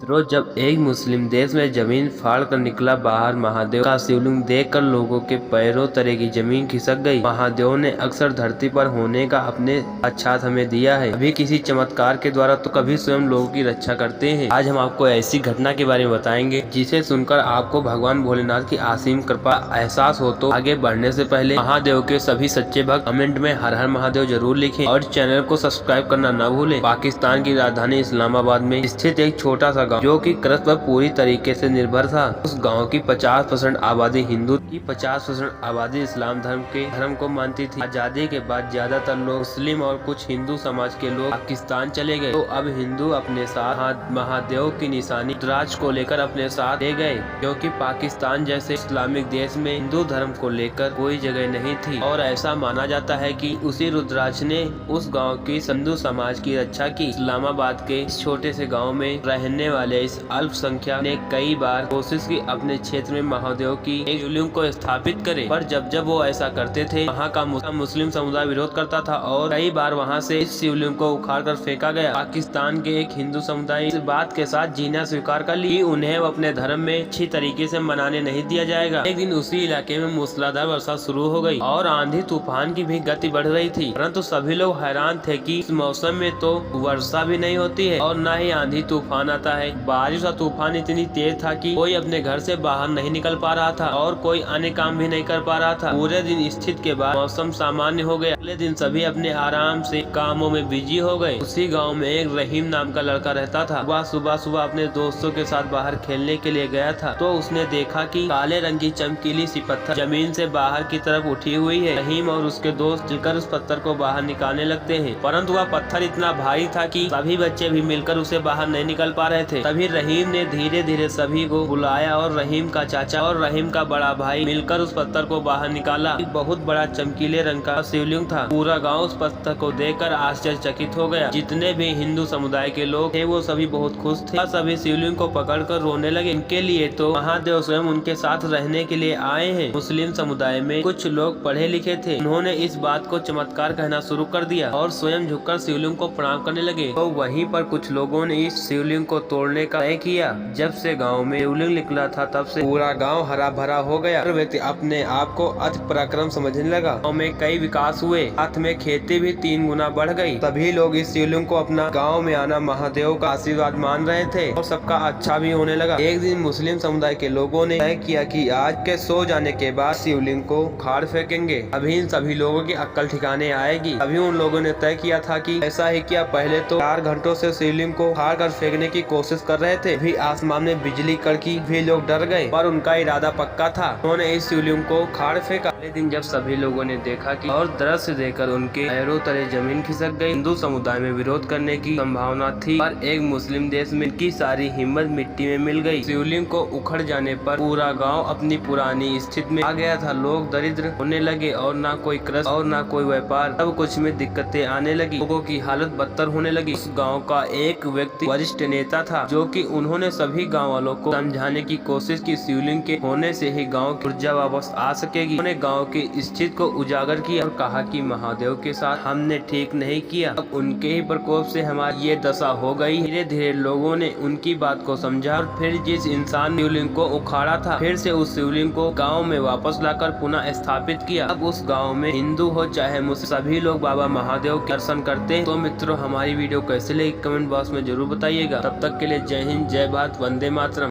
रोज जब एक मुस्लिम देश में जमीन फाड़ कर निकला बाहर, महादेव का शिवलिंग देखकर लोगों के पैरों तले की जमीन खिसक गई। महादेव ने अक्सर धरती पर होने का अपने साक्षात हमें दिया है, कभी किसी चमत्कार के द्वारा तो कभी स्वयं लोगों की रक्षा करते हैं। आज हम आपको ऐसी घटना के बारे में बताएंगे जिसे सुनकर आपको भगवान भोलेनाथ की असीम कृपा एहसास हो। तो आगे बढ़ने से पहले महादेव के सभी सच्चे भक्त कमेंट में हर हर महादेव जरूर लिखें और चैनल को सब्सक्राइब करना न भूलें। पाकिस्तान की राजधानी इस्लामाबाद में स्थित एक छोटा सा गाँव जो कि कृषि पर पूरी तरीके से निर्भर था। उस गांव की 50% आबादी हिंदू की 50% आबादी इस्लाम धर्म को मानती थी। आजादी के बाद ज्यादातर लोग मुस्लिम और कुछ हिंदू समाज के लोग पाकिस्तान चले गए। तो अब हिंदू अपने साथ महादेव की निशानी रुद्राक्ष को लेकर अपने साथ ले गए, क्योंकि पाकिस्तान जैसे इस्लामिक देश में हिंदू धर्म को लेकर कोई जगह नहीं थी। और ऐसा माना जाता है कि उसी रुद्राक्ष ने उस गाँव की हिंदू समाज की रक्षा की। इस्लामाबाद के इस छोटे से गाँव में रहने वाले इस अल्पसंख्यक ने कई बार कोशिश की अपने क्षेत्र में महादेव की एक शिवलिंग को स्थापित करे, पर जब वो ऐसा करते थे वहाँ का मुस्लिम समुदाय विरोध करता था और कई बार वहाँ से इस शिवलिंग को उखाड़ कर फेंका गया। पाकिस्तान के एक हिंदू समुदाय इस बात के साथ जीना स्वीकार कर ली, उन्हें अपने धर्म में अच्छी तरीके से मनाने नहीं दिया जाएगा। एक दिन उसी इलाके में मूसलाधार वर्षा शुरू हो गई और आंधी तूफान की भी गति बढ़ रही थी, परंतु सभी लोग हैरान थे कि इस मौसम में तो वर्षा भी नहीं होती है और न ही आंधी तूफान आता है। बारिश और तूफान इतनी तेज था कि कोई अपने घर से बाहर नहीं निकल पा रहा था और कोई अन्य काम भी नहीं कर पा रहा था। पूरे दिन स्थिति के बाद मौसम सामान्य हो गया। अगले दिन सभी अपने आराम से कामों में बिजी हो गए। उसी गांव में एक रहीम नाम का लड़का रहता था। वह सुबह अपने दोस्तों के साथ बाहर खेलने के लिए गया था, तो उसने देखा कि काले रंग की चमकीली सी पत्थर जमीन से बाहर की तरफ उठी हुई है। रहीम और उसके दोस्त मिलकर उस पत्थर को बाहर निकालने लगते हैं, परंतु वह पत्थर इतना भारी था कि सभी बच्चे भी मिलकर उसे बाहर नहीं निकल पा रहे थे। तभी रहीम ने धीरे धीरे सभी को बुलाया और रहीम का चाचा और रहीम का बड़ा भाई मिलकर उस पत्थर को बाहर निकाला। एक बहुत बड़ा चमकीले रंग का शिवलिंग था। पूरा गांव उस पत्थर को देखकर आश्चर्यचकित हो गया। जितने भी हिंदू समुदाय के लोग थे वो सभी बहुत खुश थे। सभी शिवलिंग को पकड़कर रोने लगे। इनके लिए तो महादेव स्वयं उनके साथ रहने के लिए आए हैं। मुस्लिम समुदाय में कुछ लोग पढ़े लिखे थे, उन्होंने इस बात को चमत्कार कहना शुरू कर दिया और स्वयं झुककर शिवलिंग को प्रणाम करने लगे। तो वहीं पर कुछ लोगों ने इस शिवलिंग को तोड़ने का तय किया। जब से गांव में शिवलिंग निकला था तब से पूरा गांव हरा भरा हो गया। हर व्यक्ति अपने आप को अति पराक्रम समझने लगा। गांव में कई विकास हुए, साथ में खेती भी 3 गुना बढ़ गई। सभी लोग इस शिवलिंग को अपना गांव में आना महादेव का आशीर्वाद मान रहे थे और सबका अच्छा भी होने लगा। एक दिन मुस्लिम समुदाय के लोगों ने तय किया कि आज के सो जाने के बाद शिवलिंग को उखाड़ फेंकेंगे, अभी इन सभी लोगों की अक्ल ठिकाने आएगी। अभी उन लोगों ने तय किया था कि ऐसा ही किया। पहले तो 4 घंटों से शिवलिंग को उखाड़ कर फेंकने की कोशिश कर रहे थे। भी आसमान में बिजली कड़की, भी लोग डर गए, पर उनका इरादा पक्का था। उन्होंने इस शिवलिंग को उखाड़ फेंका। अगले दिन जब सभी लोगों ने देखा कि और दृश्य देखकर उनके पैरों तले जमीन खिसक गई। हिंदू समुदाय में विरोध करने की संभावना थी, पर एक मुस्लिम देश में की सारी हिम्मत मिट्टी में मिल गई। शिवलिंग को उखड़ जाने पर पूरा गांव अपनी पुरानी स्थिति में आ गया था। लोग दरिद्र होने लगे और ना कोई कृषि और ना कोई व्यापार, सब कुछ में दिक्कतें आने लगी। लोगों की हालत बदतर होने लगी। उस गाँव का एक व्यक्ति वरिष्ठ नेता था, जो कि उन्होंने सभी गाँव वालों को समझाने की कोशिश की शिवलिंग के होने से ही गांव की ऊर्जा वापस आ सकेगी। उन्होंने गांव की स्थिति को उजागर किया और कहा कि महादेव के साथ हमने ठीक नहीं किया, अब उनके ही प्रकोप से हमारी ये दशा हो गई। धीरे धीरे लोगों ने उनकी बात को समझा और फिर जिस इंसान शिवलिंग को उखाड़ा था, फिर से उस शिवलिंग को गाँव में वापस लाकर पुनः स्थापित किया। अब उस गाँव में हिंदू हो चाहे मुस्लिम, सभी लोग बाबा महादेव के दर्शन करते हैं। तो मित्रों, हमारी वीडियो कैसे लगी कमेंट बॉक्स में जरूर बताइएगा। तब तक के लिए जय हिंद, जय भारत, वंदे मातरम।